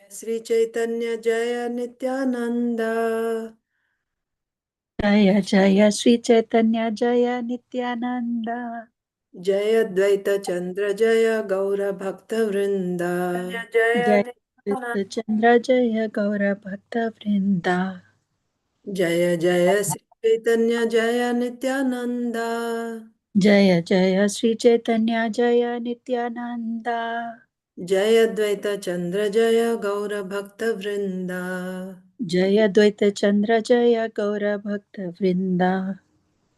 Sri Caitanya Jaya Nityananda. Jaya Jaya Sri Caitanya Jaya Nityananda. Jaya Dvaita Chandra Jaya Gaura Bhakta Vrinda. Jaya Jaya Jaya Nityananda. Krishna Chandra Jaya Gaura Bhakta Vrinda. Jaya Jaya Sri Caitanya Jaya Nityananda. Jaya Jaya Sri Chaitanya Jaya Nityananda. Jaya Dvaita Chandra Jaya Gaura Bhakta Vrinda. Jaya Dvaita Chandra Jaya Gaura Bhakta Vrinda.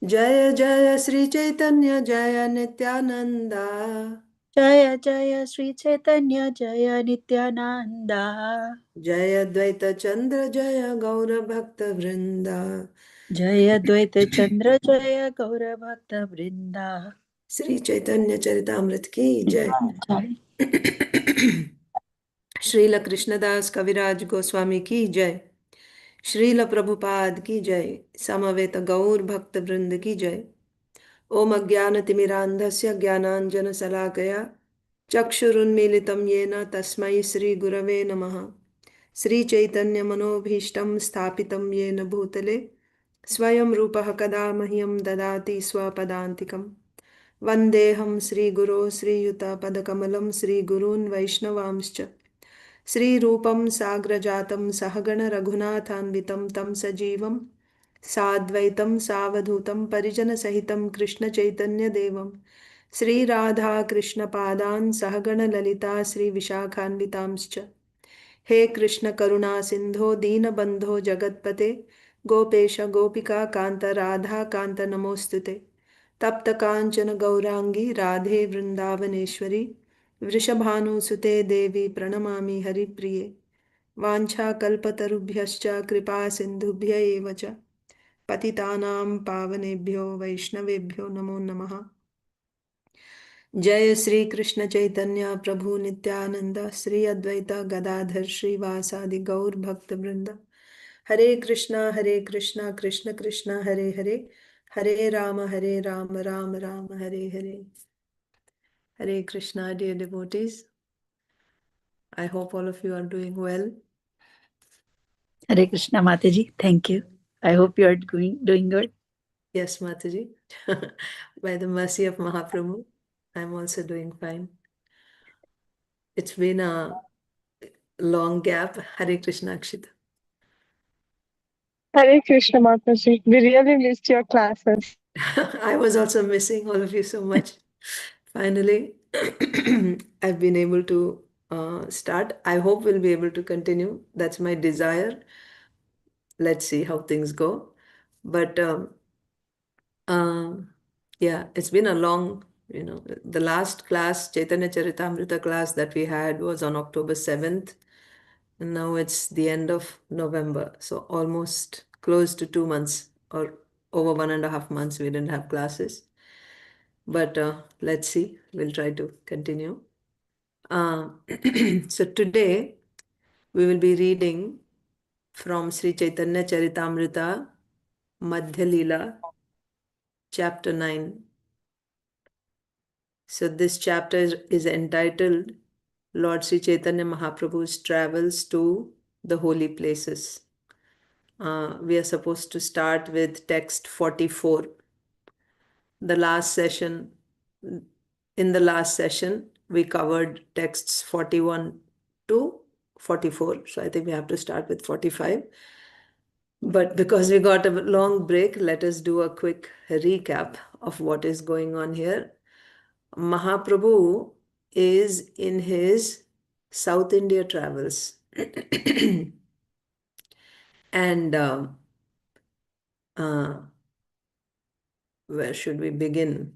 Jaya Jaya Sri Caitanya Jaya Nityananda. Jaya Jaya Sri Chaitanya Jaya Nityananda. Jaya Dvaita Chandra Jaya Gaura Bhakta Vrinda. Jaya Dvaita Chandra Jaya Gaura Bhakta Vrinda. Shri Chaitanya Charitamrita की जय। Jai. Srila Krishnadas कविराज गोस्वामी की जय। श्रील प्रभुपाद की जय। समवेत गौर भक्त वृंद की जय। ओम अज्ञानतिमिरान्धस्य ज्ञानाञ्जनशलाकया चक्षुरुन्मीलितं येन तस्मै श्रीगुरवे नमः। श्रीचैतन्यमनोभीष्टं स्थापितं येन भूतले स्वयं रूपः कदा मह्यं ददाति स्वपदान्तिकम्। वन्देऽहं श्रीगुरो श्रीयुतपदकमलं श्रीगुरून् वैष्णवांश्च श्रीरूपं साग्रजातं सहगण रघुनाथान्वितं तं सजीवं साद्वैतं सावधूतं परिजनसहितं कृष्णचैतन्यदेवं श्रीराधा कृष्णपादान् सहगण ललिता श्रीविशाखान्वितांश्च। हे कृष्ण करुणा सिंधो दीनबंधो जगतपते गोपेश गोपिका कांत राधा कांत नमोस्तुते। तप्त कांचन गौरांगी राधे वृंदावनेश्वरी वृषभानुसुते देवी प्रणमामि हरिप्रिये। वाञ्छाकल्पतरुभ्यश्च कृपा सिन्धुभ्य एव च पतितानां पावनेभ्यो वैष्णवेभ्यो नमो नमः। जय श्री कृष्ण चैतन्य प्रभु नित्यानंद श्री अद्वैत गदाधर श्रीवासादि गौर भक्त वृंद। हरे Krishna Krishna Krishna Hare Hare Hare Ram Ram Ram Hare Hare. Hare Krishna, dear devotees. I hope all of you are doing well. Hare Krishna Mataji. Thank you. I hope you are doing good. Yes, Mataji. By the mercy of Mahaprabhu, I'm also doing fine. It's been a long gap. Hare Krishna, Akshita. Hare Krishna Mataji. We really missed your classes. I was also missing all of you so much. Finally, I've been able to start. I hope we'll be able to continue. That's my desire. Let's see how things go. But um, yeah, it's been a long, the last class, Chaitanya Charitamrita class that we had was on October 7th. And now it's the end of November. So almost close to 2 months or over 1.5 months we didn't have classes. But let's see, we'll try to continue. Uh, so today we will be reading from Sri Chaitanya Charitamrita, Madhya Leela, chapter 9. So this chapter is entitled Lord Sri Chaitanya Mahaprabhu's Travels to the Holy Places. We are supposed to start with text 44. The last session, in the last session, we covered texts 41 to 44. So I think we have to start with 45. But because we got a long break, let us do a quick recap of what is going on here. Mahaprabhu is in his South India travels. And uh, where should we begin?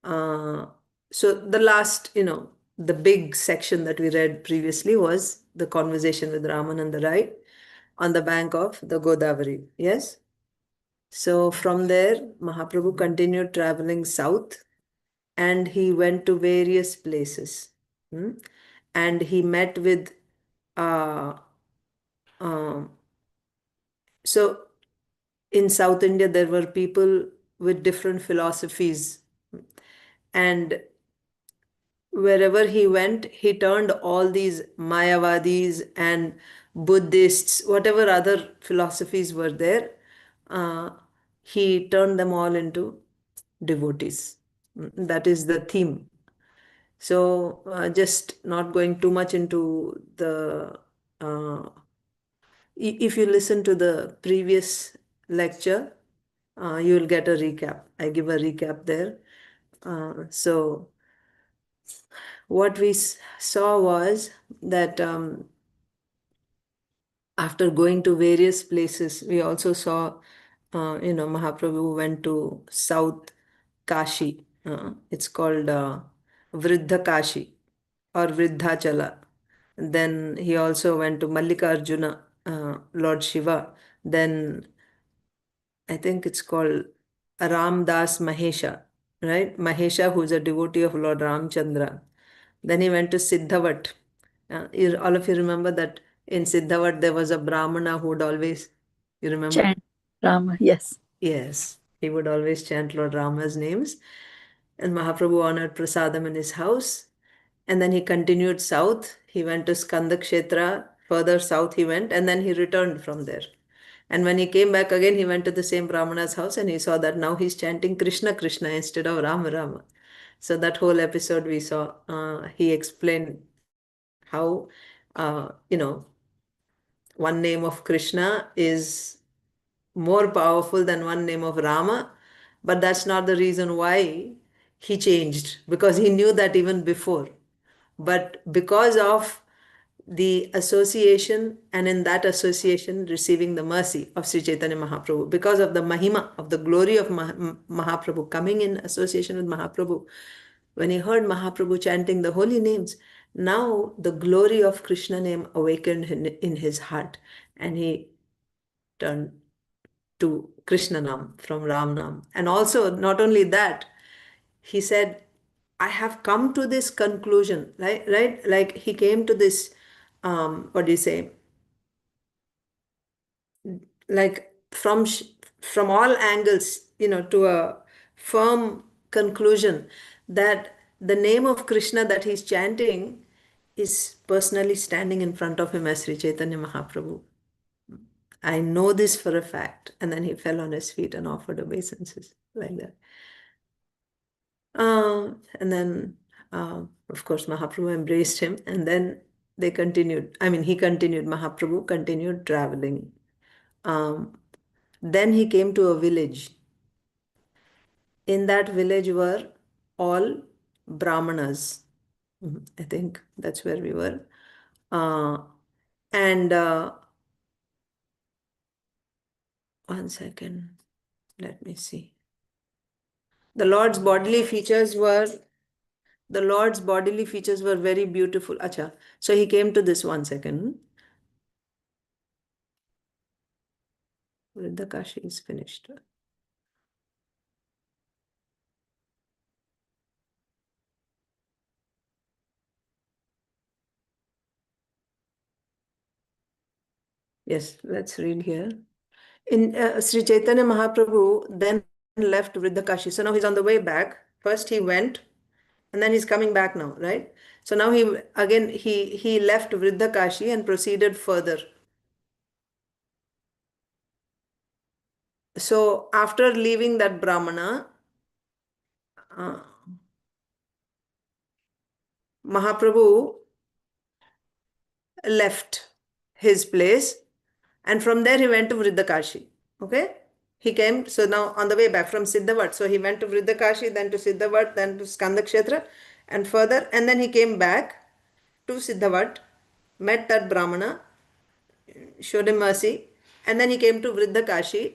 Uh, so the last, the big section that we read previously was the conversation with Ramananda, right? On the bank of the Godavari. Yes? So from there, Mahaprabhu continued traveling south and he went to various places. Hmm? And he met with, uh, um, so in South India, there were people with different philosophies. And wherever he went, he turned all these Mayavadis and Buddhists, whatever other philosophies were there, uh, he turned them all into devotees. That is the theme. So, just not going too much into the. If you listen to the previous lecture, you will get a recap. I give a recap there. So, what we saw was that after going to various places, we also saw, Mahaprabhu went to South Kashi. It's called Vriddha Kashi or Vriddhachala. Then he also went to Mallikarjuna, Lord Shiva. Then I think it's called Ramdas Mahesha, right? Mahesha, who's a devotee of Lord Ramchandra. Then he went to Siddhavat. All of you remember that in Siddhavat there was a Brahmana who would always, you remember? Chant Rama. Yes. Yes, he would always chant Lord Rama's names. And Mahaprabhu honored Prasadam in his house. And then he continued south. He went to Skandakshetra. Further south he went, and then he returned from there. And when he came back again, he went to the same Brahmana's house and he saw that now he's chanting Krishna Krishna instead of Rama Rama. So that whole episode we saw, he explained how, one name of Krishna is more powerful than one name of Rama, but that's not the reason why he changed, because he knew that even before. But because of the association, and in that association receiving the mercy of Sri Chaitanya Mahaprabhu, because of the mahima, of the glory of Mahaprabhu, coming in association with Mahaprabhu, when he heard Mahaprabhu chanting the holy names, now the glory of Krishna name awakened in his heart, and he turned to Krishna Nam from Ram Nam. And also, not only that, he said, I have come to this conclusion, right? Like he came to this, what do you say? Like from all angles, to a firm conclusion that the name of Krishna that he's chanting is personally standing in front of him as Sri Chaitanya Mahaprabhu. I know this for a fact. And then he fell on his feet and offered obeisances like that. And then, of course, Mahaprabhu embraced him, and then they continued. I mean, he continued, Mahaprabhu continued traveling. Then he came to a village. In that village were all Brahmanas. I think that's where we were. And one second, let me see. The Lord's bodily features were very beautiful. Acha. So he came to this, one second. Vriddhakashi is finished. Yes, let's read here. In Sri Chaitanya Mahaprabhu then left Vriddhakashi. So now he's on the way back. First he went, and then he's coming back now, right? So now he left Vriddhakashi and proceeded further. So after leaving that Brahmana, Mahaprabhu left his place, and from there he went to Vriddhakashi. Okay? He came, so now on the way back from Siddhavat. So he went to Vriddhakashi, then to Siddhavat, then to Skandakshetra, and further, and then he came back to Siddhavat, met that Brahmana, showed him mercy, and then he came to Vriddhakashi.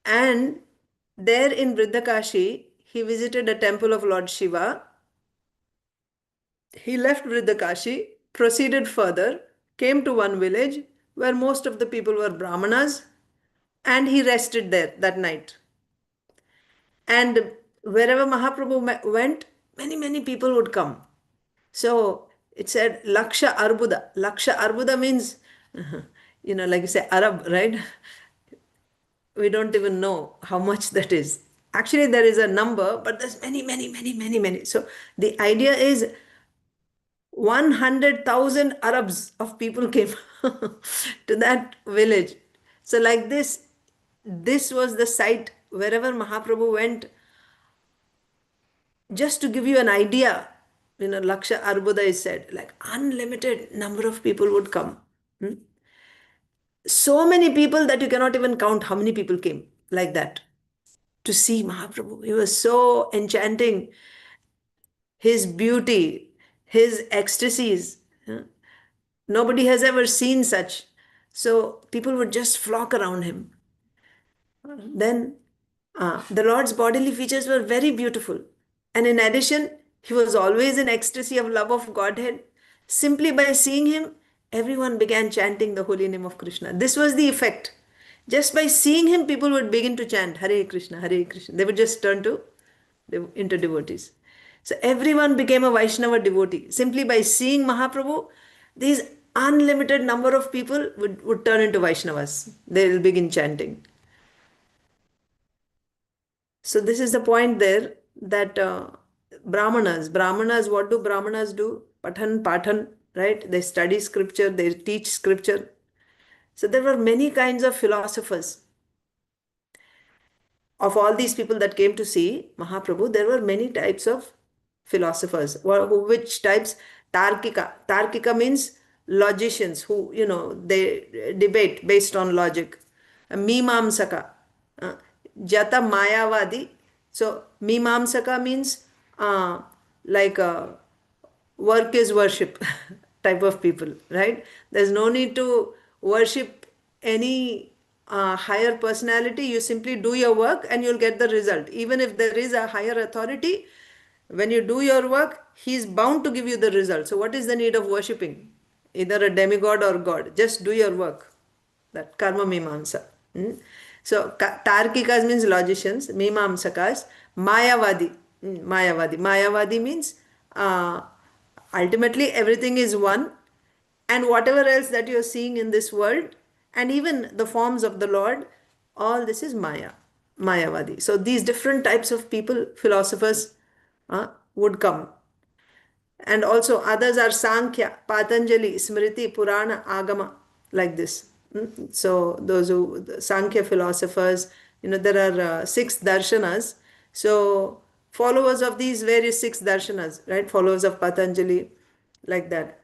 And there in Vriddhakashi, he visited a temple of Lord Shiva. He left Vriddhakashi, proceeded further, came to one village where most of the people were Brahmanas, and he rested there that night. And wherever Mahaprabhu went, many people would come. So it said Laksha Arbuda. Laksha Arbuda means, like you say, Arab, right? We don't even know how much that is. Actually, there is a number, but there's many, many, many, many, many. So the idea is 100,000 Arabs of people came to that village. So like this was the site wherever Mahaprabhu went. Just to give you an idea, Laksha Arbuda is said, like unlimited number of people would come. Hmm? So many people that you cannot even count how many people came like that to see Mahaprabhu. He was so enchanting. His beauty, his ecstasies. Nobody has ever seen such. So people would just flock around him. Then the Lord's bodily features were very beautiful. And in addition, he was always in ecstasy of love of Godhead. Simply by seeing him, everyone began chanting the holy name of Krishna. This was the effect. Just by seeing him, people would begin to chant Hare Krishna, Hare Krishna. They would just turn into devotees. So everyone became a Vaishnava devotee. Simply by seeing Mahaprabhu, these unlimited number of people would turn into Vaishnavas. They will begin chanting. So this is the point there that Brahmanas, what do Brahmanas do? Pathan, right? They study scripture, they teach scripture. So there were many kinds of philosophers. Of all these people that came to see Mahaprabhu, there were many types of philosophers. Which types? Tarkika. Tarkika means logicians who, they debate based on logic. Mimamsaka. uh, Jata Mayavadi. So, Mimamsaka means like work is worship type of people, right? There's no need to worship any higher personality. You simply do your work and you'll get the result. Even if there is a higher authority, when you do your work, he's bound to give you the result. So, what is the need of worshipping either a demigod or God? Just do your work. That karma mimamsa. Hmm? So, Tarkikas means logicians, Mimamsakas, Mayavadi. Mayavadi. Mayavadi means uh, ultimately everything is one, and whatever else that you're seeing in this world, and even the forms of the Lord, all this is Maya, Mayavadi. So, these different types of people, philosophers, would come. And also others are Sankhya, Patanjali, Smriti, Purana, Agama, like this. So those who, the Sankhya philosophers, there are six darshanas. So followers of these various six darshanas, right? Followers of Patanjali, like that.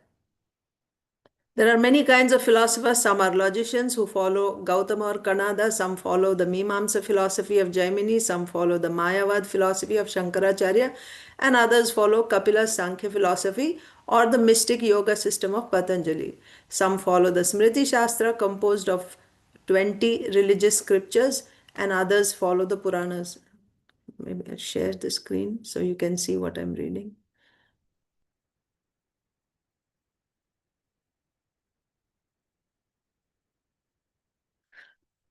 There are many kinds of philosophers. Some are logicians who follow Gautama or Kanada. Some follow the Mimamsa philosophy of Jaimini. Some follow the Mayavad philosophy of Shankaracharya. And others follow Kapila's Sankhya philosophy or the mystic yoga system of Patanjali. Some follow the Smriti Shastra composed of 20 religious scriptures, and others follow the Puranas. Maybe I'll share the screen so you can see what I'm reading.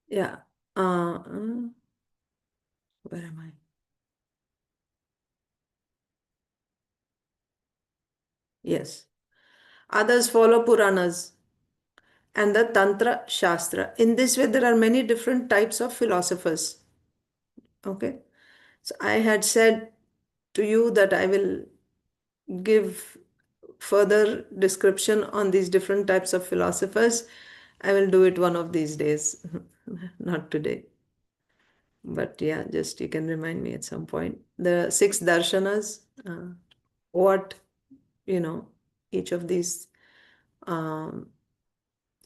Yeah. Where am I? Yes. Others follow Puranas and the Tantra Shastra. In this way, there are many different types of philosophers. Okay. So I had said to you that I will give further description on these different types of philosophers. I will do it one of these days, not today. But yeah, just you can remind me at some point. The six darshanas, what, each of these um,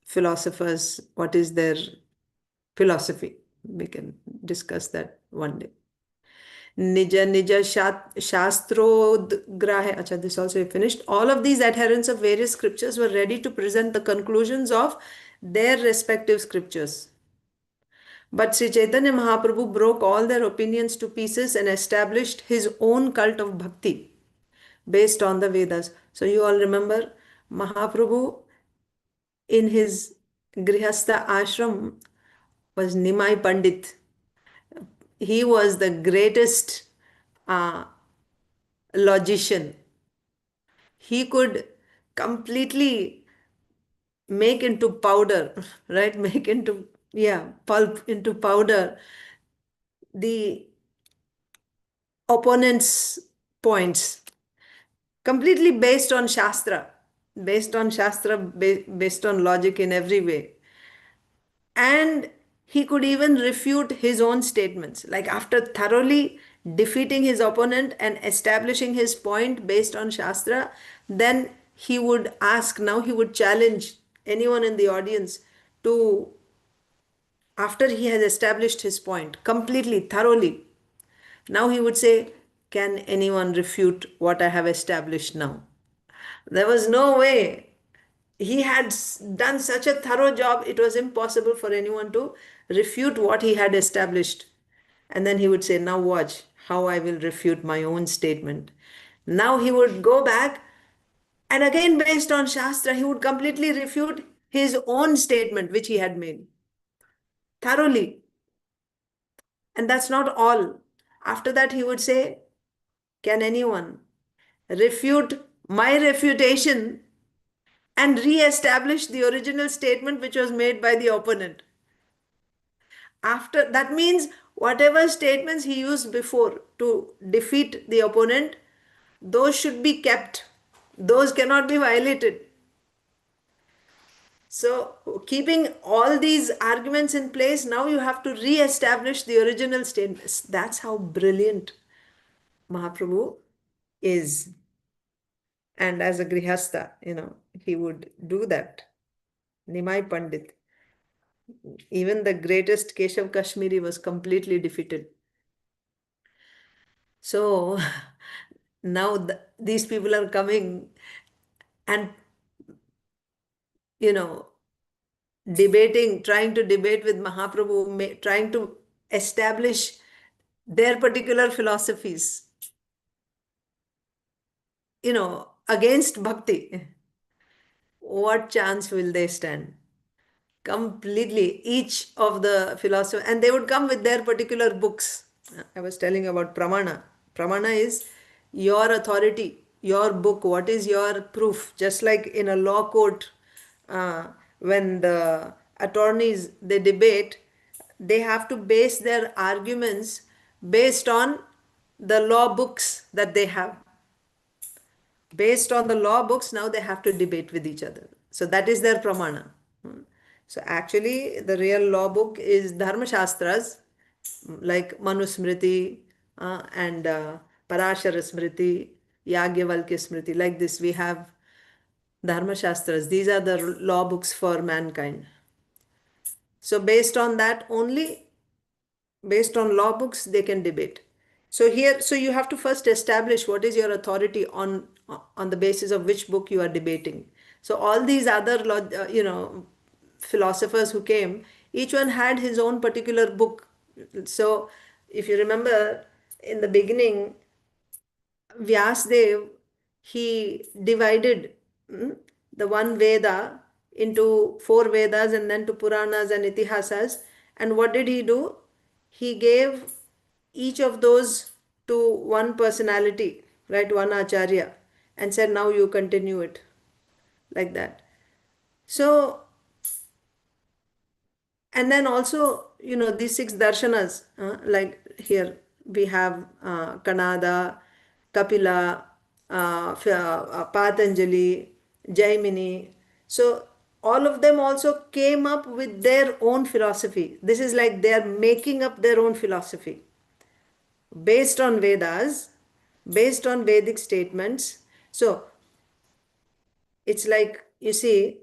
philosophers, what is their philosophy? We can discuss that one day. Nija Nija Shastrodgrahe. Acha, this also finished. All of these adherents of various scriptures were ready to present the conclusions of their respective scriptures. But Sri Chaitanya Mahaprabhu broke all their opinions to pieces and established his own cult of bhakti based on the Vedas. So you all remember Mahaprabhu in his Grihastha ashram was Nimai Pandit. He was the greatest uh, logician. He could completely make into powder, right? Make into, yeah, pulp into powder the opponent's points, completely based on Shastra, based on logic in every way. And he could even refute his own statements. Like after thoroughly defeating his opponent and establishing his point based on Shastra, then he would ask, now he would challenge anyone in the audience to, after he has established his point completely, thoroughly, now he would say, can anyone refute what I have established now? There was no way. He had done such a thorough job, it was impossible for anyone to refute what he had established. And then he would say, now watch how I will refute my own statement. Now he would go back, and again, based on Shastra, he would completely refute his own statement, which he had made thoroughly. And that's not all. After that, he would say, can anyone refute my refutation and re-establish the original statement which was made by the opponent? After that means whatever statements he used before to defeat the opponent, those should be kept. Those cannot be violated. So, keeping all these arguments in place, now you have to re-establish the original statements. That's how brilliant Mahaprabhu is. And as a grihastha, he would do that. Nimai Pandit. Even the greatest Keshav Kashmiri was completely defeated. So now these people are coming and, debating, trying to debate with Mahaprabhu, trying to establish their particular philosophies, against bhakti. What chance will they stand? Completely, each of the philosophers, and they would come with their particular books. I was telling about pramana. Pramana is your authority, your book. What is your proof? Just like in a law court, when the attorneys they debate, they have to base their arguments based on the law books that they have. Based on the law books, now they have to debate with each other. So that is their pramana. So actually, the real law book is Dharma Shastras, like Manusmriti and Parashara Smriti, Yagyavalkya Smriti. Like this, we have Dharma Shastras. These are the law books for mankind. So based on that only, based on law books, they can debate. So here, so you have to first establish what is your authority on the basis of which book you are debating. So all these other, philosophers who came, each one had his own particular book. So if you remember in the beginning, Vyasdev, he divided the one Veda into 4 Vedas and then to Puranas and Itihasas. And what did he do? He gave each of those to one personality, right? One Acharya, and said, now you continue it. Like that. So, and then also, these 6 darshanas, like here we have Kanada, Kapila, Patanjali, Jaimini. So all of them also came up with their own philosophy. This is like they are making up their own philosophy based on Vedas, based on Vedic statements. So it's like, you see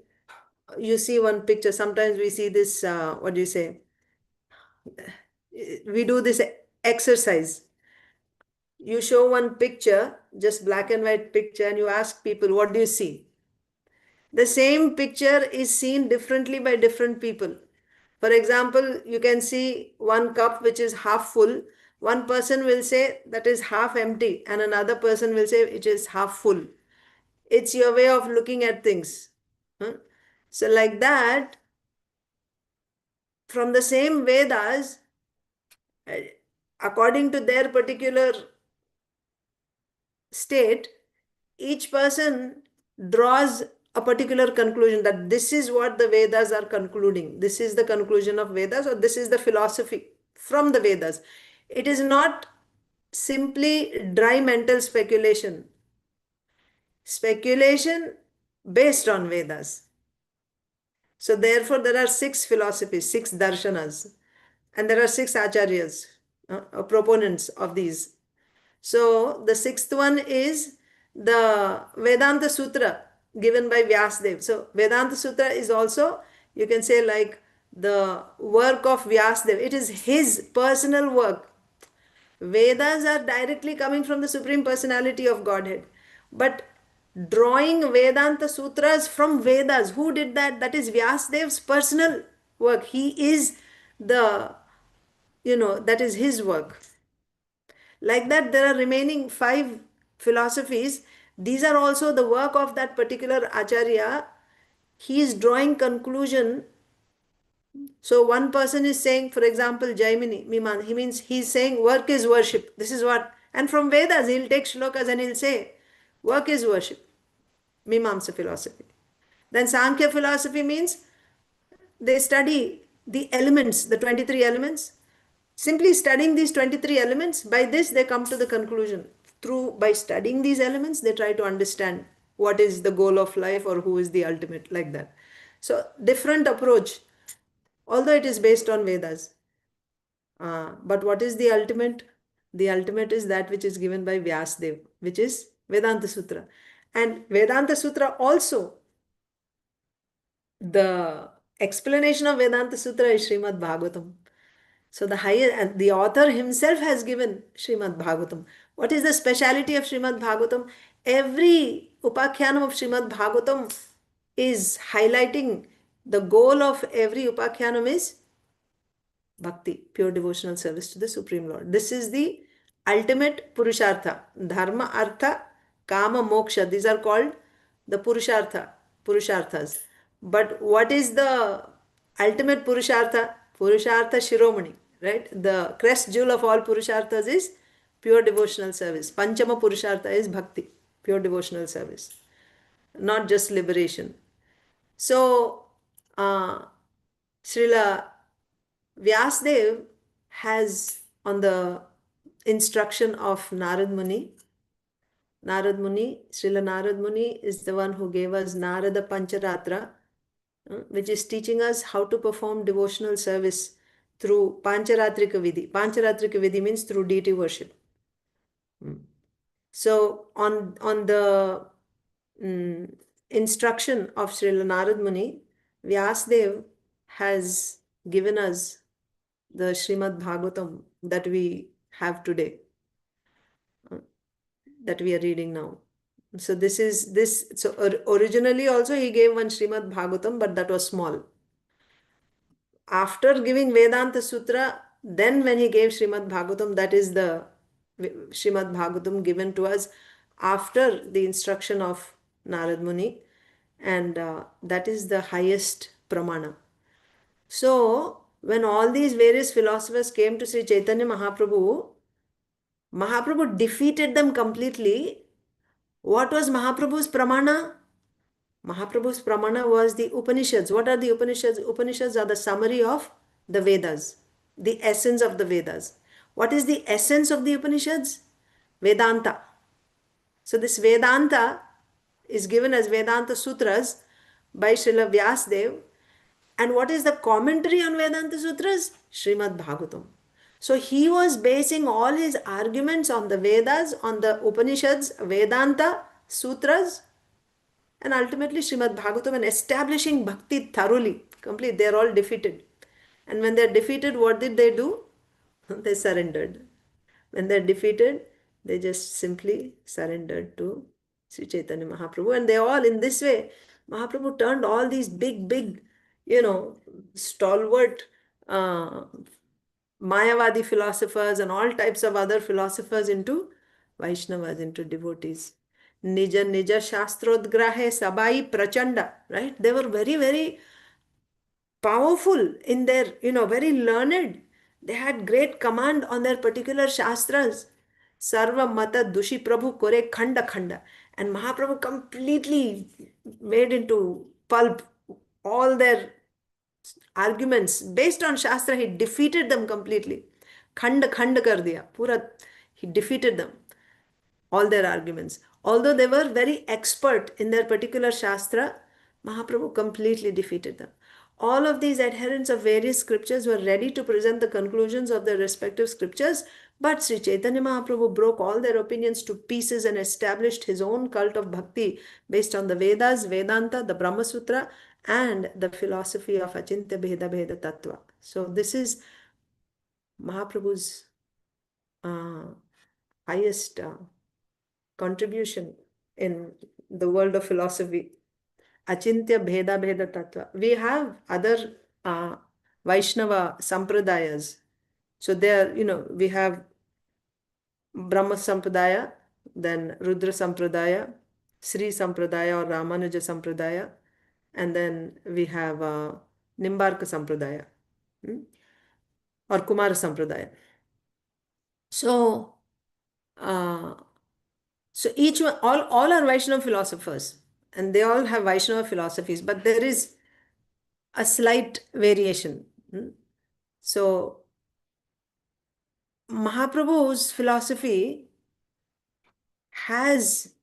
one picture. Sometimes we see this, what do you say? We do this exercise. You show one picture, just black and white picture, and you ask people, what do you see? The same picture is seen differently by different people. For example, you can see one cup which is half full. One person will say that is half empty, and another person will say it is half full. It's your way of looking at things. So like that, from the same Vedas, according to their particular state, each person draws a particular conclusion that this is what the Vedas are concluding. This is the conclusion of Vedas, or this is the philosophy from the Vedas. It is not simply dry mental speculation. Speculation based on Vedas. So therefore there are 6 philosophies, 6 darshanas, and there are 6 acharyas, proponents of these. So the 6th one is the Vedanta Sutra given by Vyasdev. So Vedanta Sutra is also, you can say, like the work of Vyasdev. It is his personal work. Vedas are directly coming from the Supreme Personality of Godhead. But drawing Vedanta Sutras from Vedas, who did that? That is Vyasdev's personal work. He is the, that is his work. Like that, there are remaining 5 philosophies. These are also the work of that particular Acharya. He is drawing conclusion. So one person is saying, for example, Jaimini, Miman, he means he's saying work is worship. This is what, and from Vedas, he'll take shlokas and he'll say, work is worship. Mimamsa philosophy. Then Sankhya philosophy means they study the elements, the 23 elements. Simply studying these 23 elements, by this they come to the conclusion. By studying these elements, they try to understand what is the goal of life or who is the ultimate, like that. So different approach, although it is based on Vedas. But what is the ultimate? The ultimate is that which is given by Vyasdev, which is Vedanta Sutra. And Vedanta Sutra also, the explanation of Vedanta Sutra is Srimad Bhagavatam. So the higher, and the author himself has given Srimad Bhagavatam. What is the speciality of Srimad Bhagavatam? Every upakhyanam of Srimad Bhagavatam is highlighting the goal of every upakhyanam is bhakti, pure devotional service to the Supreme Lord. This is the ultimate purushartha. Dharma, artha, kama, moksha. These are called the purusharthas. But what is the ultimate purushartha? Purushartha Shiromani, right? The crest jewel of all purusharthas is pure devotional service. Panchama purushartha is bhakti, pure devotional service, not just liberation. So, Srila Vyasdev has, on the instruction of Narad Muni, Srila Narad Muni is the one who gave us Narada Pancharatra, which is teaching us how to perform devotional service through Pancharatrika Vidhi. Pancharatrika Vidhi means through deity worship. So on the instruction of Srila Narad Muni, Vyasdev has given us the Srimad Bhagavatam that we have today, that we are reading now. So this is this. So originally also he gave one Srimad Bhagavatam, but that was small. After giving Vedanta Sutra, then when he gave Srimad Bhagavatam, that is the Srimad Bhagavatam given to us after the instruction of Narad Muni, and that is the highest pramana. So when all these various philosophers came to Sri Caitanya Mahaprabhu, Mahaprabhu defeated them completely. What was Mahaprabhu's pramana? Mahaprabhu's pramana was the Upanishads. What are the Upanishads? Upanishads are the summary of the Vedas, the essence of the Vedas. What is the essence of the Upanishads? Vedanta. So this Vedanta is given as Vedanta Sutras by Srila Vyasdev. And what is the commentary on Vedanta Sutras? Srimad Bhagavatam. So he was basing all his arguments on the Vedas, on the Upanishads, Vedanta, Sutras, and ultimately Srimad Bhagavatam, and establishing bhakti thoroughly, complete. They are all defeated. And when they are defeated, what did they do? They surrendered. When they are defeated, they just simply surrendered to Sri Chaitanya Mahaprabhu. And they all, in this way, Mahaprabhu turned all these big, stalwart Mayavadi philosophers and all types of other philosophers into Vaishnavas, into devotees. Nija Shastrodgrahe Sabai Prachanda, right? They were very, very powerful in their, very learned. They had great command on their particular Shastras. Sarva Mata Dushi Prabhu Kore Khanda Khanda. And Mahaprabhu completely made into pulp all their arguments based on Shastra. He defeated them completely. Khand kar diya. Pura, He defeated them, all their arguments. Although they were very expert in their particular Shastra, Mahaprabhu completely defeated them. All of these adherents of various scriptures were ready to present the conclusions of their respective scriptures, but Sri Chaitanya Mahaprabhu broke all their opinions to pieces and established his own cult of bhakti based on the Vedas, Vedanta, the Brahma Sutra, and the philosophy of Achintya Bheda Bheda Tattva. So this is Mahaprabhu's highest contribution in the world of philosophy. Achintya Bheda Bheda Tattva. We have other Vaishnava Sampradayas. So there, we have Brahma Sampradaya, then Rudra Sampradaya, Sri Sampradaya or Ramanuja Sampradaya, and then we have Nimbarka Sampradaya or Kumara Sampradaya. So, so each one, all are Vaishnava philosophers, and they all have Vaishnava philosophies, but there is a slight variation. So, Mahaprabhu's philosophy has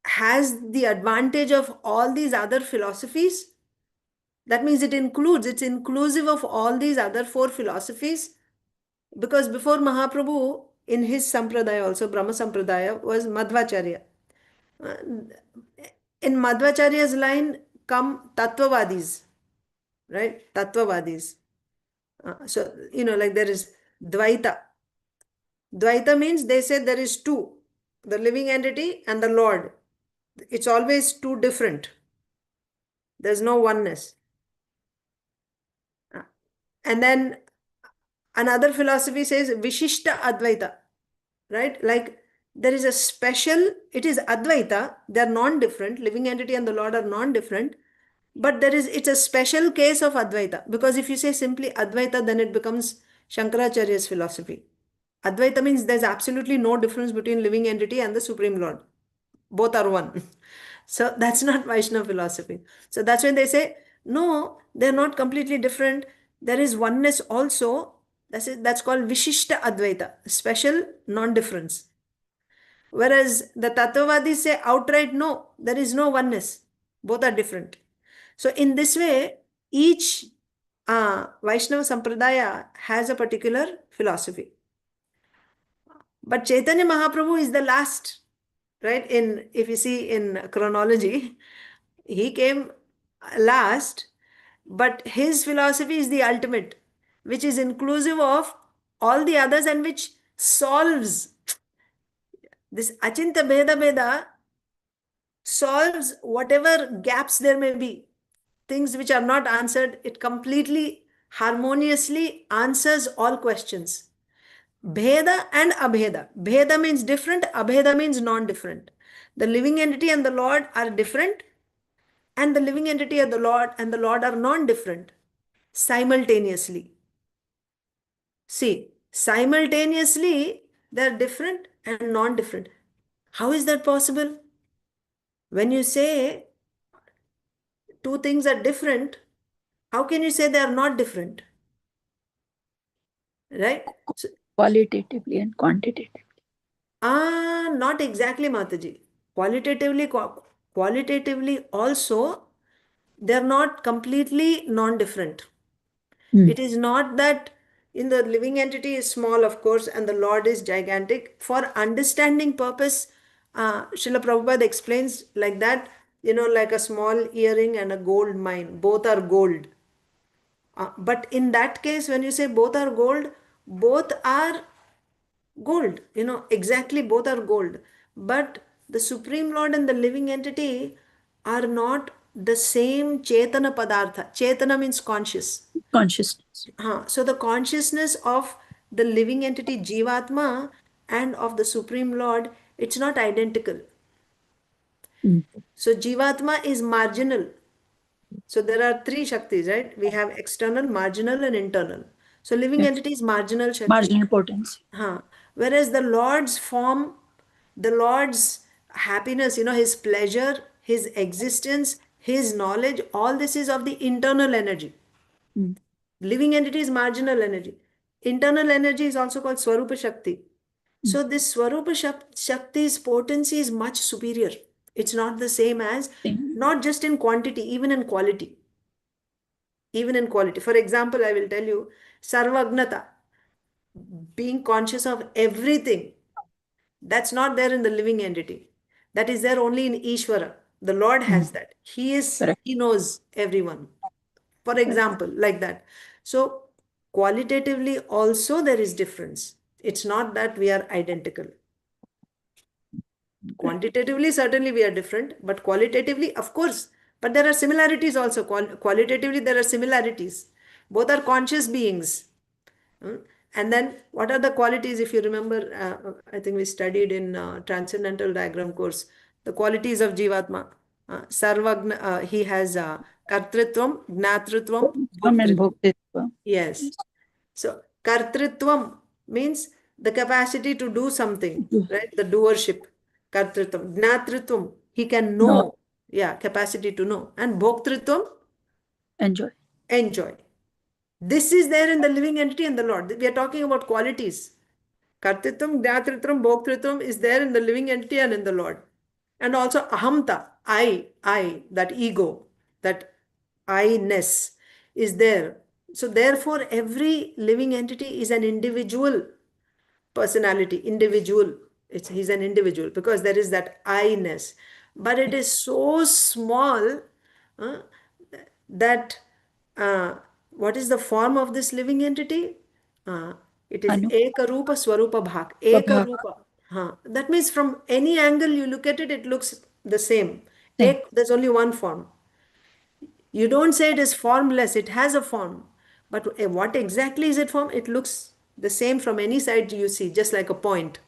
the advantage of all these other philosophies. That means it's inclusive of all these other four philosophies, because before Mahaprabhu, in his Sampradaya also, Brahma Sampradaya, was Madhvacharya. In Madhvacharya's line come Tattvavadis, right? Tattvavadis. So, like there is Dvaita. Dvaita means they say there is two, the living entity and the Lord. It's always two different. There's no oneness. And then another philosophy says Vishishta Advaita, right? Like there is a special, it is Advaita, they're non-different, living entity and the Lord are non-different, but it's a special case of Advaita, because if you say simply Advaita, then it becomes Shankaracharya's philosophy. Advaita means there's absolutely no difference between living entity and the Supreme Lord. Both are one. So that's not Vaishnava philosophy. So that's when they say, no, they're not completely different. There is oneness also. That's called Vishishta Advaita, special non-difference. Whereas the Tattvavadis say outright, no, there is no oneness. Both are different. So in this way, each Vaishnava Sampradaya has a particular philosophy. But Chaitanya Mahaprabhu is the last, right? If you see in chronology, he came last, but his philosophy is the ultimate, which is inclusive of all the others and which solves this Achinta Bheda Bheda, solves whatever gaps there may be, things which are not answered. It completely harmoniously answers all questions. Bheda and Abheda. Bheda means different, Abheda means non-different. The living entity and the Lord are different, and the living entity and the Lord are non-different simultaneously. See, simultaneously they're different and non-different. How is that possible? When you say two things are different, how can you say they are not different? Right? So, Qualitatively and quantitatively. not exactly, Mataji. Qualitatively also, they're not completely non-different. It is not that in the living entity is small, of course, and the Lord is gigantic. For understanding purpose, Srila Prabhupada explains like that, like a small earring and a gold mine. Both are gold. But in that case, when you say both are gold, both are gold, exactly both are gold. But the Supreme Lord and the living entity are not the same Chetana Padartha. Chetana means conscious. Consciousness. So the consciousness of the living entity Jivatma and of the Supreme Lord, it's not identical. So Jivatma is marginal. So there are three Shaktis, right? We have external, marginal, and internal. So living entity is marginal Shakti. Marginal potency. Whereas the Lord's form, the Lord's happiness, his pleasure, his existence, his knowledge, all this is of the internal energy. Living entity is marginal energy. internal energy is also called Swarupa Shakti. So this Swarupa Shakti's potency is much superior. It's not the same as, not just in quantity, even in quality. Even in quality. For example, I will tell you, Sarvagnata, being conscious of everything, that's not there in the living entity. That is there only in Ishvara. The Lord has that. Correct. He knows everyone. For example, like that. So qualitatively also there is difference. It's not that we are identical. Quantitatively, certainly we are different, but qualitatively, of course. But there are similarities also. Qualitatively, there are similarities. Both are conscious beings. Hmm? And then, what are the qualities? If you remember, I think we studied in Transcendental Diagram course, the qualities of Jivatma. Sarvagna, he has Kartritvam, Gnatritvam, And Bhoktritvam. Bhoktitva. Yes. So, Kartritvam means the capacity to do something, right? The doership. Kartritvam. Gnatritvam, he can No, know. Yeah, capacity to know. And Bhoktritvam, enjoy. enjoy. This is there in the living entity and the Lord. We are talking about qualities. Kartritvam, Gnatritvam, Bhoktritvam is there in the living entity and in the Lord. And also Ahamta, that ego, that I-ness is there. So therefore, every living entity is an individual personality, individual. He's an individual because there is that I-ness. But it is so small uh, that what is the form of this living entity? Uh, it is Anu. Ekarupa Swarupa Bhak. Prabha. Ekarupa. That means from any angle you look at it, it looks the same. Same. There's only one form. You don't say it is formless, it has a form. But what exactly is it form? It looks the same from any side you see, just like a point.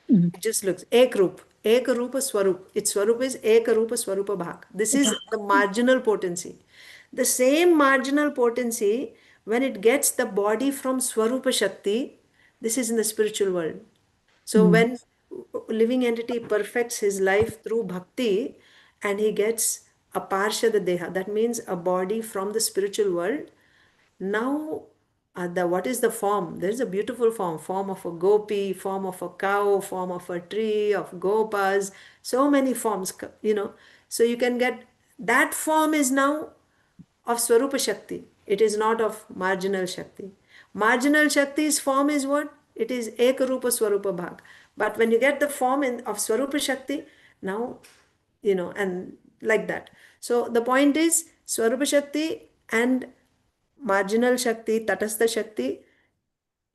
It just looks Ekrup, Ekarupa Swarup. Its Swarup is Ekarupa Swarupa Bhak. This is the marginal potency. The same marginal potency, when it gets the body from Swarupa Shakti, this is in the spiritual world. So when living entity perfects his life through bhakti and he gets a parshada deha, that means a body from the spiritual world. Now, what is the form? There is a beautiful form of a gopi, form of a cow, form of a tree, of gopas, so many forms, So you can get that form is now of Swarupa Shakti. It is not of marginal Shakti. Marginal Shakti's form is what? It is Ekarupa Swarupa Bhag. But when you get the form of Swarupa Shakti, now, and like that. So the point is Swarupa Shakti and marginal Shakti, Tatastha Shakti,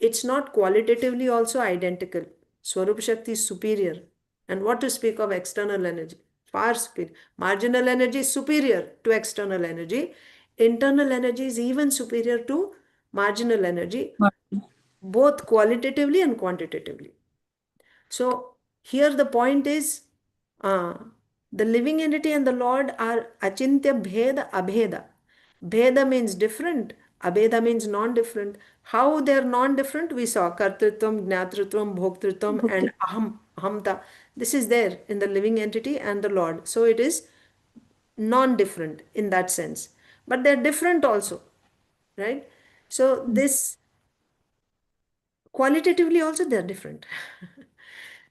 it's not qualitatively also identical. Swarup Shakti is superior. And what to speak of external energy? Far superior. Marginal energy is superior to external energy. Internal energy is even superior to marginal energy, both qualitatively and quantitatively. So here the point is uh, the living entity and the Lord are achintya bheda abheda. Bheda means different, abheda means non-different. How they are non-different? We saw kartritvam, gnatritvam, bhoktritvam, and ahamta. This is there in the living entity and the Lord. So it is non-different in that sense. But they're different also, right? So this qualitatively also they're different.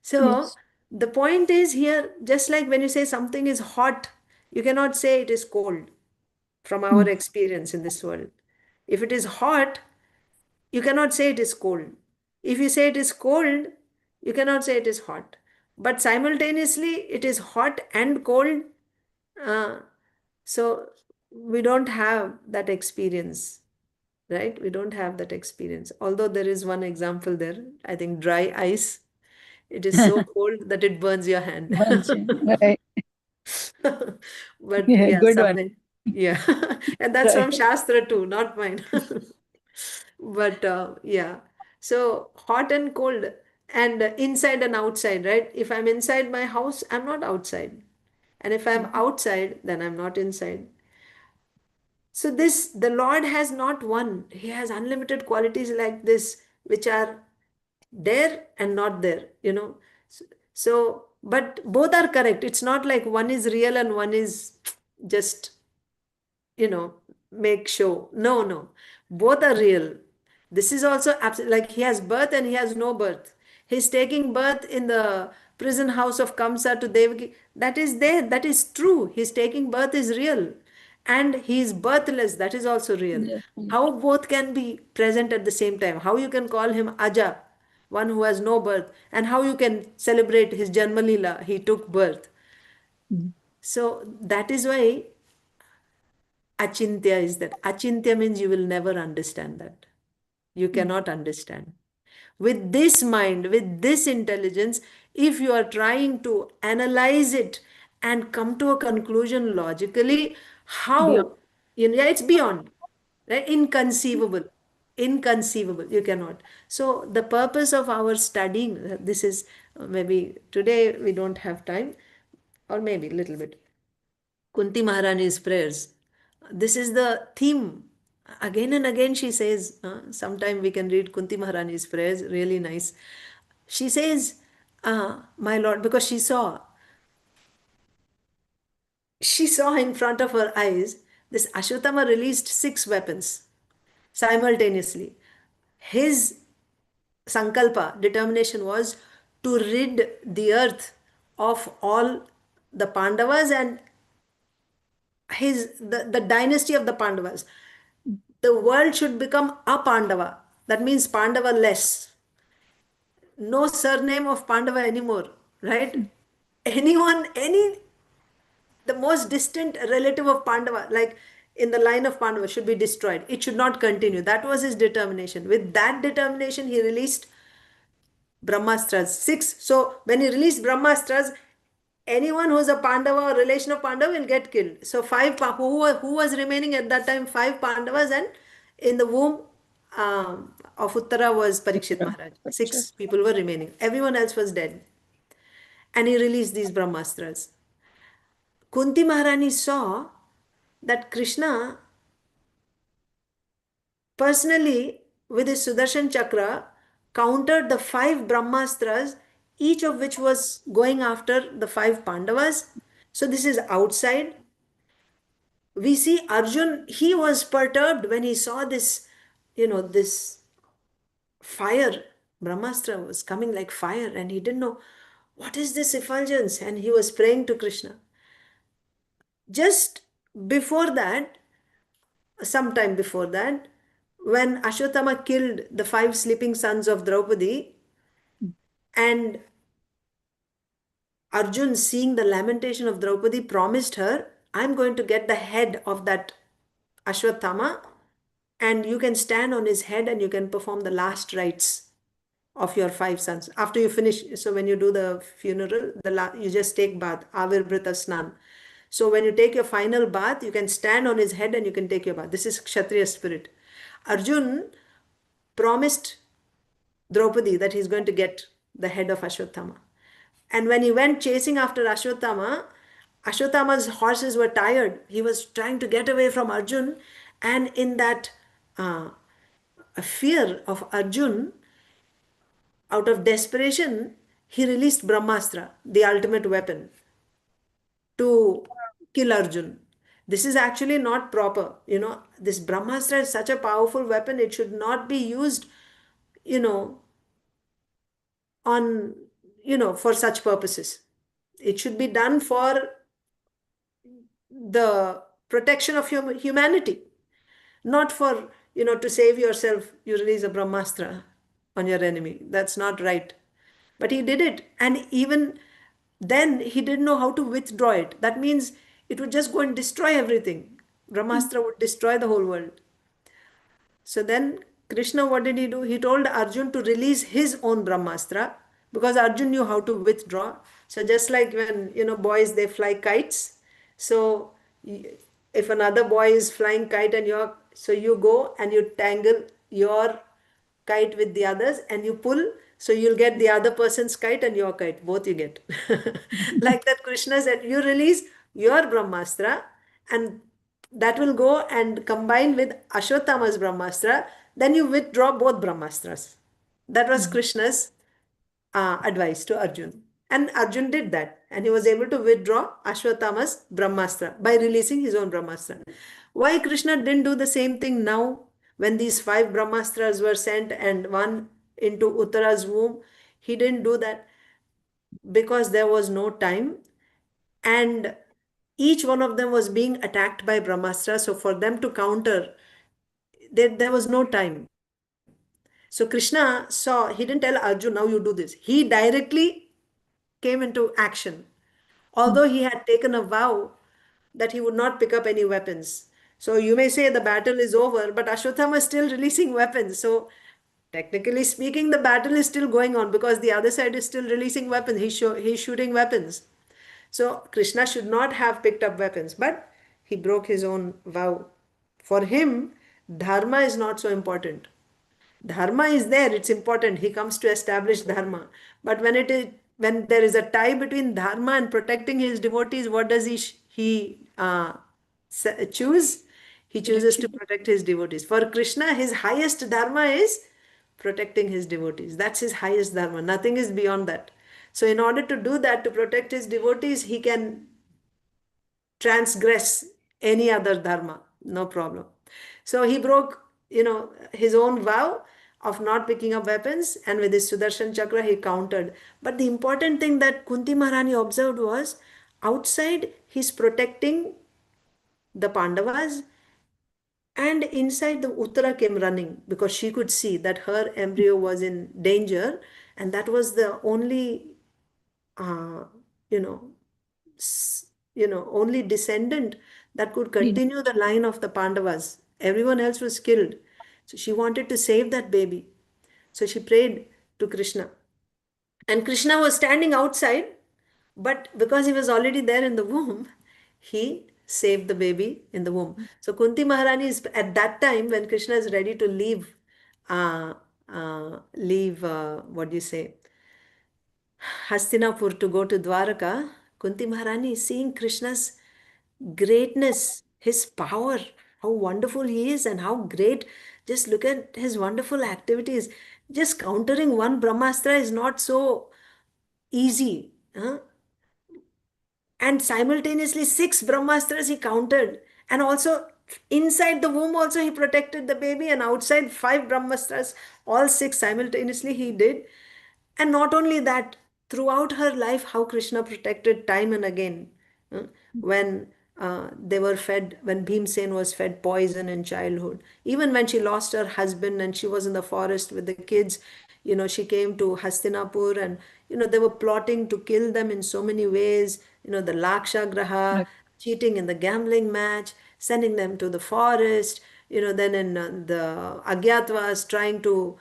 So Yes. the point is here, just like when you say something is hot, you cannot say it is cold from our experience in this world. If it is hot, you cannot say it is cold. If you say it is cold, you cannot say it is hot. But simultaneously, it is hot and cold. Uh, so we don't have that experience, right? We don't have that experience. Although there is one example there, I think dry ice. It is so cold that it burns your hand. Bunch. Right. But Yeah, yeah, good one. something. Yeah. And that's Right. from Shastra too, not mine. But yeah. So hot and cold and inside and outside, right? If I'm inside my house, I'm not outside. And if I'm outside, then I'm not inside. So this, the Lord has not one. He has unlimited qualities like this, which are there and not there. So, but both are correct. It's not like one is real and one is just, make show. No, no. Both are real. This is also like he has birth and he has no birth. He's taking birth in the prison house of Kamsa to Devaki. That is there. That is true. His taking birth is real. And he is birthless. That is also real. Yeah. How both can be present at the same time? How you can call him Aja, one who has no birth, and how you can celebrate his Janmalila, he took birth. Mm. So that is why Achintya is that. Achintya means you will never understand that. You cannot understand. With this mind, with this intelligence, if you are trying to analyze it and come to a conclusion logically, Beyond. how? Yeah, it's beyond, right? Inconceivable. Inconceivable. You cannot. So, the purpose of our studying, this is maybe today we don't have time, or maybe a little bit. Kunti Maharani's prayers. This is the theme. Again and again, she says, sometime we can read Kunti Maharani's prayers, really nice. She says, my Lord, because she saw in front of her eyes, this Ashwatthama released 6 weapons simultaneously. His sankalpa, determination was to rid the earth of all the Pandavas and the dynasty of the Pandavas. The world should become a Pandava. That means Pandava less. No surname of Pandava anymore, right? The most distant relative of Pandava, like in the line of Pandava, should be destroyed. It should not continue. That was his determination. With that determination, he released Brahmastras, 6. So when he released Brahmastras, anyone who's a Pandava or relation of Pandava will get killed. So who was remaining at that time? 5 Pandavas, and in the womb of Uttara was Parikshit Maharaj. 6 people were remaining. Everyone else was dead. And he released these Brahmastras. Kunti Maharani saw that Krishna personally, with his Sudarshan Chakra, countered the 5 Brahmastras, each of which was going after the 5 Pandavas. So this is outside. We see Arjun, he was perturbed when he saw this, this fire. Brahmastra was coming like fire, and he didn't know what is this effulgence, and he was praying to Krishna. Just before that, sometime before that, when Ashwatthama killed the 5 sleeping sons of Draupadi, and Arjun, seeing the lamentation of Draupadi, promised her, I'm going to get the head of that Ashwatthama, and you can stand on his head and you can perform the last rites of your 5 sons. After you finish, so when you do the funeral, you just take bath, Avirbrita Snan. So when you take your final bath, you can stand on his head and you can take your bath. This is Kshatriya spirit. Arjun promised Draupadi that he's going to get the head of Ashwatthama. And when he went chasing after Ashwatthama, Ashwatthama's horses were tired. He was trying to get away from Arjun. And in that fear of Arjun, out of desperation, he released Brahmastra, the ultimate weapon, to kill Arjun. This is actually not proper. This Brahmastra is such a powerful weapon, it should not be used, you know, on, for such purposes. It should be done for the protection of humanity, not for, to save yourself, you release a Brahmastra on your enemy. That's not right. But he did it. And even then, he didn't know how to withdraw it. That means it would just go and destroy everything. Brahmastra would destroy the whole world. So then Krishna, what did he do? He told Arjun to release his own Brahmastra because Arjun knew how to withdraw. So just like when, boys, they fly kites. So if another boy is flying kite and so you go and you tangle your kite with the others and you pull, so you'll get the other person's kite and your kite, both you get. Like that, Krishna said, you release your Brahmastra and that will go and combine with Ashwatthama's Brahmastra, then you withdraw both Brahmastras. That was Krishna's advice to Arjun. And Arjun did that. And he was able to withdraw Ashwatthama's Brahmastra by releasing his own Brahmastra. Why Krishna didn't do the same thing now? when these 5 Brahmastras were sent and one into Uttara's womb, he didn't do that because there was no time. And each one of them was being attacked by Brahmastra. So for them to counter, there was no time. So Krishna saw, he didn't tell Arjun, now you do this. He directly came into action. Mm. Although he had taken a vow that he would not pick up any weapons. So you may say the battle is over, but Ashwatthama is still releasing weapons. So technically speaking, the battle is still going on because the other side is still releasing weapons. He's shooting weapons. So Krishna should not have picked up weapons, but he broke his own vow. For him, dharma is not so important. Dharma is there, it's important. He comes to establish dharma. But when there is a tie between dharma and protecting his devotees, what does he choose? He chooses to protect his devotees. For Krishna, his highest dharma is protecting his devotees. That's his highest dharma. Nothing is beyond that. So in order to do that, to protect his devotees, he can transgress any other dharma, no problem. So he broke, his own vow of not picking up weapons, and with his Sudarshan Chakra, he countered. But the important thing that Kunti Maharani observed was outside he's protecting the Pandavas, and inside the Uttara came running because she could see that her embryo was in danger, and that was the only, uh, you know, only descendant that could Freedom. continue the line of the Pandavas. Everyone else was killed. So she wanted to save that baby. So she prayed to Krishna. And Krishna was standing outside, but because he was already there in the womb, he saved the baby in the womb. So Kunti Maharani is at that time when Krishna is ready to leave, what do you say, Hastinapur to go to Dwaraka. Kunti Maharani is seeing Krishna's greatness, his power, how wonderful he is, and how great. Just look at his wonderful activities. Just countering one Brahmastra is not so easy. Huh? And simultaneously, 6 Brahmastras he countered. And also, inside the womb, also he protected the baby, and outside, 5 Brahmastras, all 6 simultaneously he did. And not only that, throughout her life, how Krishna protected time and again. uh, When they were fed, when Bhimsen was fed poison in childhood, even when she lost her husband and she was in the forest with the kids, she came to Hastinapur, and, they were plotting to kill them in so many ways, the Laksha Graha, cheating in the gambling match, sending them to the forest, then in the Agyatwas, trying to,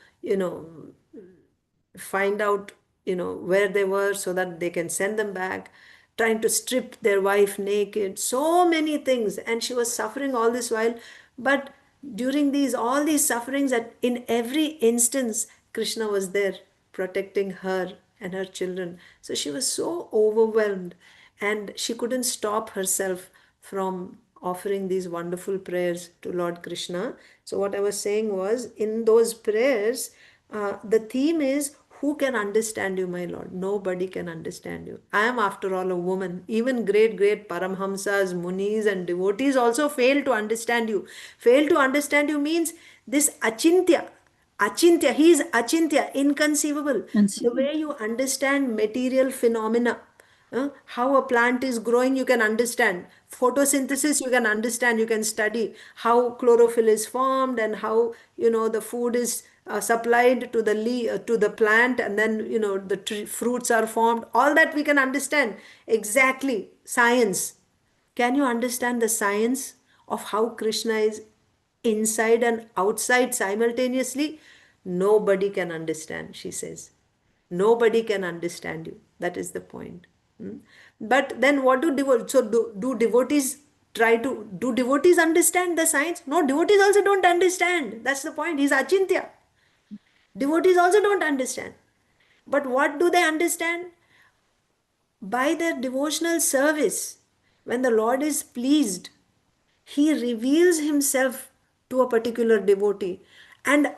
find out where they were so that they can send them back, trying to strip their wife naked, so many things, and she was suffering all this while. But during these all these sufferings, at in every instance, Krishna was there protecting her and her children. So she was so overwhelmed, and she couldn't stop herself from offering these wonderful prayers to Lord Krishna. So, what I was saying was, in those prayers, the theme is, who can understand you, my Lord? Nobody can understand you. I am, after all, a woman. Even great, great Paramhamsas, Munis, and devotees also fail to understand you. Fail to understand you means this achintya. Achintya, he is achintya, inconceivable. And The way you understand material phenomena, how a plant is growing, you can understand. Photosynthesis, you can understand, you can study how chlorophyll is formed, and how, the food is supplied to to the plant, and then, the fruits are formed. All that we can understand. Exactly. Science. Can you understand the science of how Krishna is inside and outside simultaneously? Nobody can understand, she says. Nobody can understand you. That is the point. Hmm? But then what do devotees, so do devotees do devotees understand the science? No, devotees also don't understand. That's the point. He's Achintya. Devotees also don't understand. But what do they understand? By their devotional service, when the Lord is pleased, he reveals himself to a particular devotee. And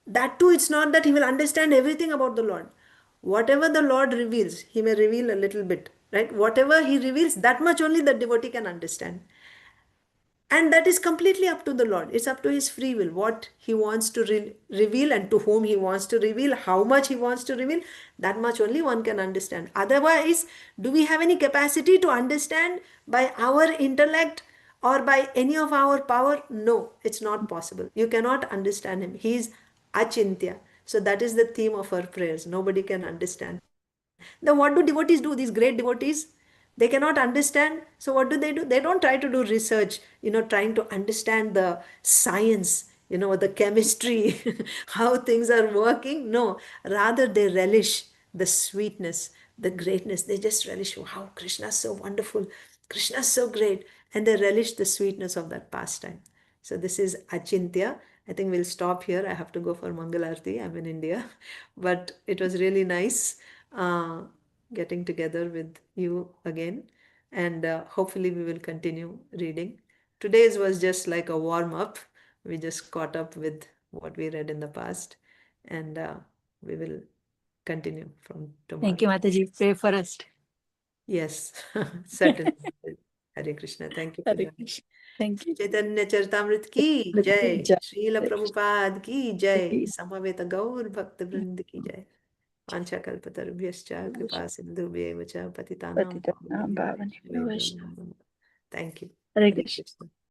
that too, it's not that he will understand everything about the Lord. Whatever the Lord reveals, he may reveal a little bit, right? Whatever he reveals, that much only the devotee can understand. And that is completely up to the Lord. It's up to His free will, what He wants to reveal and to whom He wants to reveal, how much He wants to reveal. That much only one can understand. Otherwise, do we have any capacity to understand by our intellect or by any of our power? No, it's not possible. You cannot understand Him. He is achintya. So that is the theme of our prayers. Nobody can understand. Then what do devotees do? These great devotees, they cannot understand. So what do? They don't try to do research, trying to understand the science, the chemistry, how things are working. No, rather they relish the sweetness, the greatness. They just relish, wow, Krishna is so wonderful. Krishna is so great. And they relish the sweetness of that pastime. So this is Achintya. I think we'll stop here. I have to go for Mangalarti. I'm in India. But it was really nice uh, getting together with you again. And hopefully we will continue reading. Today's was just like a warm up. We just caught up with what we read in the past. And we will continue from Thank tomorrow. you, Mataji. Pray for us. Yes, certainly. Hare Krishna. Thank you for Hare joining. Krishna. Thank you. चैतन्य चरितामृत की जय, Jai. Srila Prabhupada की जय, Jai. समवेत गौर भक्त वृंद की जय। वाञ्छाकल्पतरुभ्यश्च कृपा सिन्धुभ्येव च पतितानां Patitanam पावनेभ्यो Bhavane. वैष्णवेभ्यो नमो नमः। Thank you. Hare Hare Krishna. Krishna.